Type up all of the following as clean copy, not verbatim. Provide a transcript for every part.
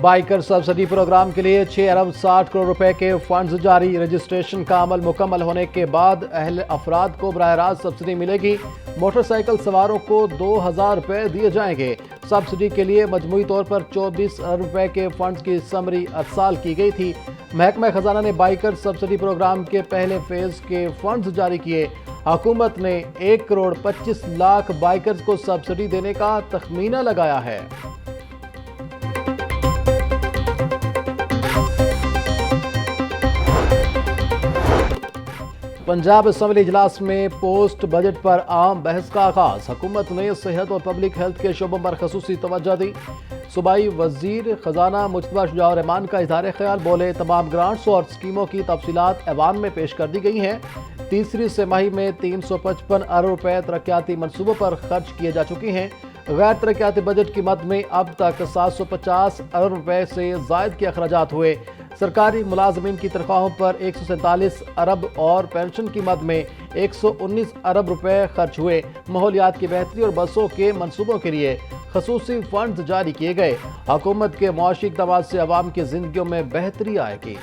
Biker subsidy programme کے لیے 6 ارب 60 کروڑ روپے کے فنڈز جاری۔ رجسٹریشن کا عمل مکمل ہونے کے بعد اہل افراد کو براہ راست سبسڈی ملے گی۔ موٹر سائیکل سواروں کو 2000 روپے دیے جائیں گے۔ سبسڈی کے لیے مجموعی طور پر 24 ارب روپے کے فنڈز کی سمری ارسال کی گئی تھی۔ محکمہ خزانہ نے بائیکر سبسڈی پروگرام کے پہلے فیز کے فنڈز جاری کیے۔ حکومت نے 1 کروڑ 25 لاکھ بائیکرز کو سبسڈی دینے کا تخمینہ لگایا ہے۔ پنجاب اسمبلی اجلاس میں پوسٹ بجٹ پر عام بحث کا آغاز۔ حکومت نے صحت اور پبلک ہیلتھ کے شعبوں پر خصوصی توجہ دی۔ صوبائی وزیر خزانہ مجتبیٰ شجاع الرحمان کا اظہار خیال، بولے تمام گرانٹس اور اسکیموں کی تفصیلات ایوان میں پیش کر دی گئی ہیں۔ تیسری سہ ماہی میں 355 ارب روپے ترقیاتی منصوبوں پر خرچ کیے جا چکے ہیں۔ غیر ترقیاتی بجٹ کی مد میں اب تک 750 ارب روپے سے زائد کے اخراجات ہوئے۔ سرکاری ملازمین کی تنخواہوں پر 147 ارب اور پینشن کی مد میں 119 ارب روپے خرچ ہوئے۔ ماحولیات کی بہتری اور بسوں کے منصوبوں کے لیے خصوصی فنڈز جاری کیے گئے۔ حکومت کے معاشی اقدامات سے عوام کی زندگیوں میں بہتری آئے گی۔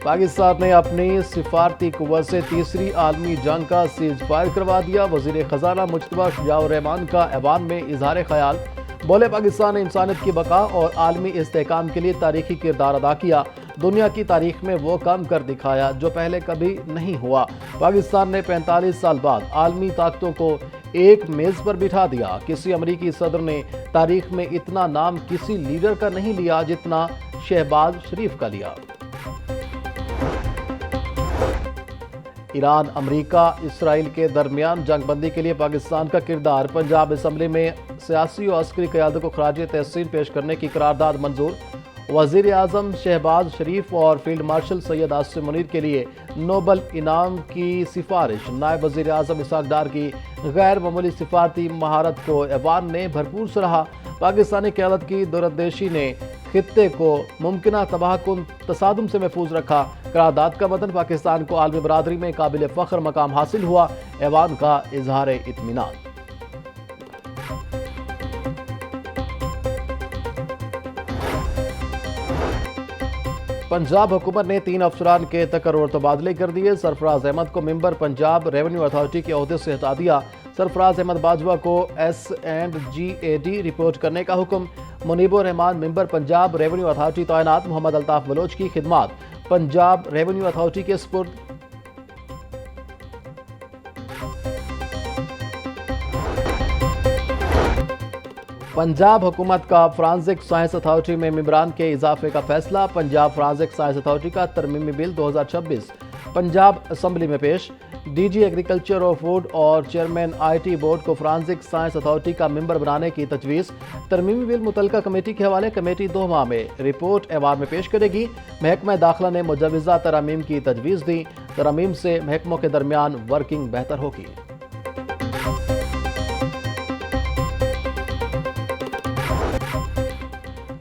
پاکستان نے اپنی سفارتی قوت سے تیسری عالمی جنگ کا سیز فائر کروا دیا۔ وزیر خزانہ مجتبیٰ شجاع الرحمان کا ایوان میں اظہار خیال، بولے پاکستان نے انسانیت کی بقا اور عالمی استحکام کے لیے تاریخی کردار ادا کیا۔ دنیا کی تاریخ میں وہ کام کر دکھایا جو پہلے کبھی نہیں ہوا۔ پاکستان نے 45 سال بعد عالمی طاقتوں کو ایک میز پر بٹھا دیا۔ کسی امریکی صدر نے تاریخ میں اتنا نام کسی لیڈر کا نہیں لیا جتنا شہباز شریف کا لیا۔ ایران، امریکہ، اسرائیل کے درمیان جنگ بندی کے لیے پاکستان کا کردار۔ پنجاب اسمبلی میں سیاسی و عسکری قیادت کو خراج تحسین پیش کرنے کی قرارداد منظور۔ وزیر اعظم شہباز شریف اور فیلڈ مارشل سید عاصم منیر کے لیے نوبل انعام کی سفارش۔ نائب وزیر اعظم اسحاق ڈار کی غیر معمولی سفارتی مہارت کو ایوان نے بھرپور سراہا۔ پاکستانی قیادت کی دوراندیشی نے خطے کو ممکنہ تباہ کن تصادم سے محفوظ رکھا۔ قرارداد کا متن، پاکستان کو عالمی برادری میں قابل فخر مقام حاصل ہوا، ایوان کا اظہار اطمینان۔ پنجاب حکومت نے 3 افسران کے تقرر اور تبادلے کر دیے۔ سرفراز احمد کو ممبر پنجاب ریونیو اتھارٹی کے عہدے سے ہٹا دیا۔ سرفراز احمد باجوہ کو S&GAD رپورٹ کرنے کا حکم۔ منیب الرحمان ممبر پنجاب ریونیو اتھارٹی تعینات۔ محمد الطاف بلوچ کی خدمات پنجاب ریونیو اتھارٹی کے سپرد۔ پنجاب حکومت کا فرانزک سائنس اتھارٹی میں ممبران کے اضافے کا فیصلہ۔ پنجاب فرانزک سائنس اتھارٹی کا ترمیمی بل 2026 پنجاب اسمبلی میں پیش۔ ڈی جی ایگریکلچر اور فوڈ اور چیئرمین IT بورڈ کو فرانزک سائنس اتھارٹی کا ممبر بنانے کی تجویز۔ ترمیمی بل متعلقہ کمیٹی کے حوالے۔ کمیٹی 2 ماہ میں رپورٹ ایوان میں پیش کرے گی۔ محکمہ داخلہ نے مجوزہ ترامیم کی تجویز دی۔ ترامیم سے محکموں کے درمیان ورکنگ بہتر ہوگی۔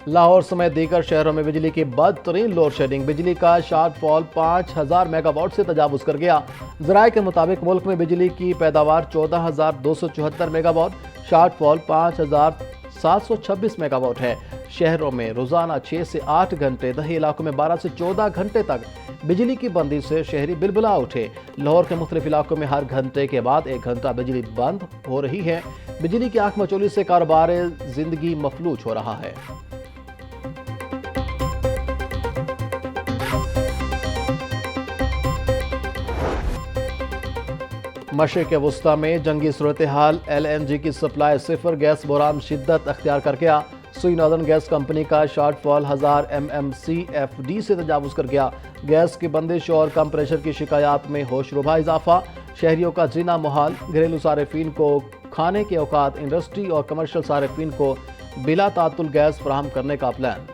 لاہور سمیت دیگر شہروں میں بجلی کی بدترین لوڈ شیڈنگ۔ بجلی کا شارٹ فال 5000 میگا واٹ سے تجاوز کر گیا۔ ذرائع کے مطابق ملک میں بجلی کی پیداوار 14274 mega what, short fall 5726 mega what ہے۔ شہروں میں روزانہ 6 سے 8 گھنٹے، دیہی علاقوں میں 12 سے 14 گھنٹے تک بجلی کی بندی سے شہری بلبلا اٹھے۔ لاہور کے مختلف علاقوں میں ہر گھنٹے کے بعد 1 گھنٹہ بجلی بند ہو رہی ہے۔ بجلی کی آنکھ مچولی سے کاروبار زندگی مفلوج ہو رہا ہے۔ مشرق وسطی میں جنگی صورتحال، LNG کی سپلائی صفر، گیس بحران شدت اختیار کر گیا۔ سوئی ناردرن گیس کمپنی کا شارٹ فال 1000 MMCFD سے تجاوز کر گیا۔ گیس کی بندش اور کم پریشر کی شکایات میں ہوش ربا اضافہ۔ شہریوں کا جینا محال، گھریلو صارفین کو کھانے کے اوقات، انڈسٹری اور کمرشل صارفین کو بلا تعطل گیس فراہم کرنے کا پلان۔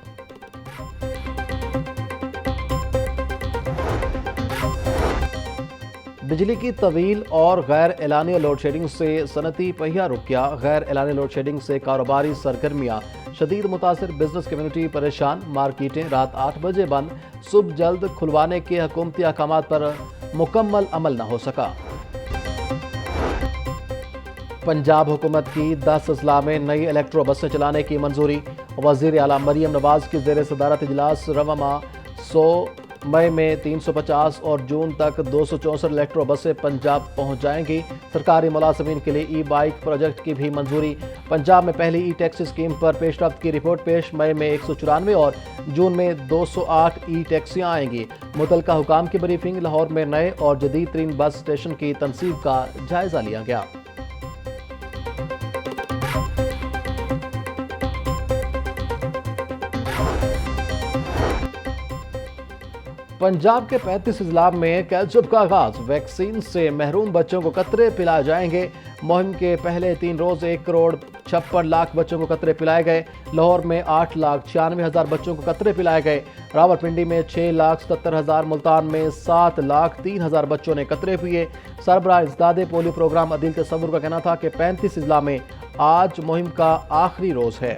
بجلی کی طویل اور غیر اعلانیہ لوڈ شیڈنگ سے صنعتی پہیہ رک گیا۔ غیر اعلانیہ لوڈ شیڈنگ سے کاروباری سرگرمیاں شدید متاثر، بزنس کمیونٹی پریشان، مارکیٹیں رات 8 بجے بند، صبح جلد کھلوانے کے حکومتی احکامات پر مکمل عمل نہ ہو سکا۔ پنجاب حکومت کی 10 اضلاع میں نئی الیکٹرو بسیں چلانے کی منظوری۔ وزیر اعلیٰ مریم نواز کی زیر صدارت اجلاس رواں ماہ 100 مئی میں 350 اور جون تک 264 الیکٹرو بسیں پنجاب پہنچ جائیں گی۔ سرکاری ملازمین کے لیے ای بائک پروجیکٹ کی بھی منظوری۔ پنجاب میں پہلی ای ٹیکسی اسکیم پر پیش رفت کی رپورٹ پیش۔ مئی میں 194 اور جون میں 208 ای ٹیکسیاں آئیں گی۔ متعلقہ حکام کی بریفنگ۔ لاہور میں نئے اور جدید ترین بس اسٹیشن کی تنصیب کا جائزہ لیا گیا۔ پنجاب کے 35 اضلاع میں کیچپ کا آغاز۔ ویکسین سے محروم بچوں کو قطرے پلائے جائیں گے۔ مہم کے پہلے 3 روز 1 کروڑ 56 لاکھ بچوں کو قطرے پلائے گئے۔ لاہور میں 8,96,000 بچوں کو قطرے پلائے گئے۔ راولپنڈی میں 6,77,000، ملتان میں 7,03,000 بچوں نے قطرے پیے۔ سربراہ اضداد پولیو پروگرام عدیل تصور کا کہنا تھا کہ 35 اضلاع میں آج مہم کا آخری روز ہے۔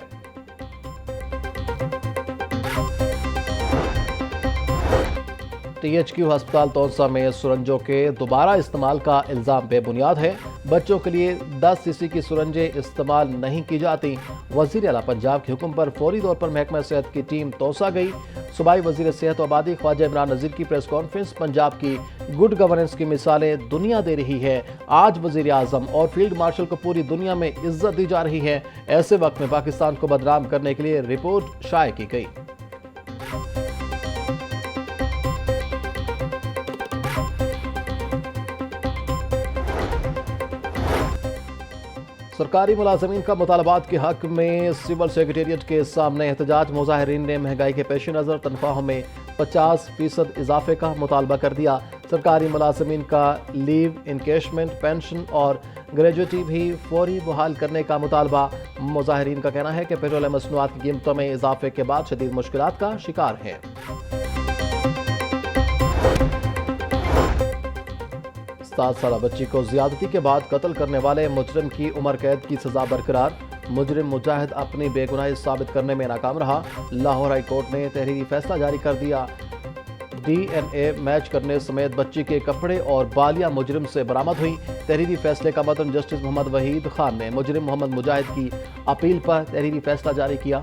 ٹی ایچ کیو ہسپتال تونسا میں سرنجوں کے دوبارہ استعمال کا الزام بے بنیاد ہے۔ بچوں کے لیے 10 سی سی کی سرنجیں استعمال نہیں کی جاتی۔ وزیر اعلیٰ پنجاب کے حکم پر فوری طور پر محکمہ صحت کی ٹیم تونسا گئی۔ صوبائی وزیر صحت و آبادی خواجہ عمران نذیر کی پریس کانفرنس۔ پنجاب کی گڈ گورننس کی مثالیں دنیا دے رہی ہے۔ آج وزیر اعظم اور فیلڈ مارشل کو پوری دنیا میں عزت دی جا رہی ہے۔ ایسے وقت میں پاکستان کو بدنام کرنے کے لیے رپورٹ شائع کی گئی۔ سرکاری ملازمین کا مطالبات کے حق میں سول سیکریٹریٹ کے سامنے احتجاج۔ مظاہرین نے مہنگائی کے پیش نظر تنخواہوں میں 50% اضافے کا مطالبہ کر دیا۔ سرکاری ملازمین کا لیو انکیشمنٹ، پینشن اور گریجویٹی بھی فوری بحال کرنے کا مطالبہ۔ مظاہرین کا کہنا ہے کہ پیٹرولیم مصنوعات کی قیمتوں میں اضافے کے بعد شدید مشکلات کا شکار ہیں۔ 7 سالہ بچی کو زیادتی کے بعد قتل کرنے والے مجرم کی عمر قید کی سزا برقرار۔ مجرم مجاہد اپنی بے گناہی ثابت کرنے میں ناکام رہا۔ لاہور ہائی کورٹ نے تحریری فیصلہ جاری کر دیا۔ ڈی این اے میچ کرنے سمیت بچی کے کپڑے اور بالیاں مجرم سے برآمد ہوئی۔ تحریری فیصلے کا متن جسٹس محمد وحید خان نے مجرم محمد مجاہد کی اپیل پر تحریری فیصلہ جاری کیا۔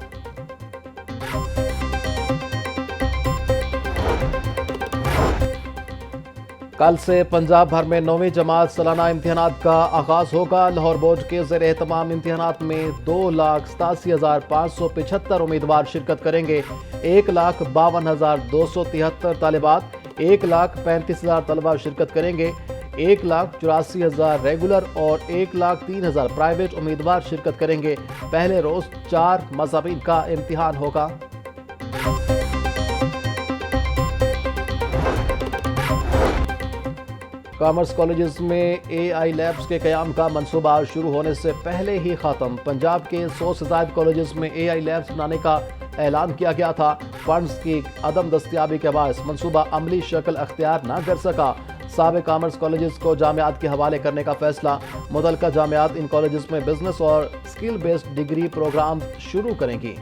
کل سے پنجاب بھر میں 9ویں جماعت سالانہ امتحانات کا آغاز ہوگا۔ لاہور بورڈ کے زیر اہتمام امتحانات میں 2,87,575 امیدوار شرکت کریں گے۔ 1,52,273 طالبات، 1,35,000 طلبہ شرکت کریں گے۔ 1,84,000 ریگولر اور 1,03,000 پرائیویٹ امیدوار شرکت کریں گے۔ پہلے روز 4 مضامین کا امتحان ہوگا۔ کامرس کالجز میں اے آئی لیبز کے قیام کا منصوبہ شروع ہونے سے پہلے ہی ختم۔ پنجاب کے 100 سے زائد کالجز میں اے آئی لیبز بنانے کا اعلان کیا گیا تھا۔ فنڈز کی عدم دستیابی کے باعث منصوبہ عملی شکل اختیار نہ کر سکا۔ سابق کامرس کالجز کو جامعات کے حوالے کرنے کا فیصلہ۔ متعلقہ جامعات ان کالجز میں بزنس اور اسکل بیسڈ ڈگری پروگرام شروع کریں گی۔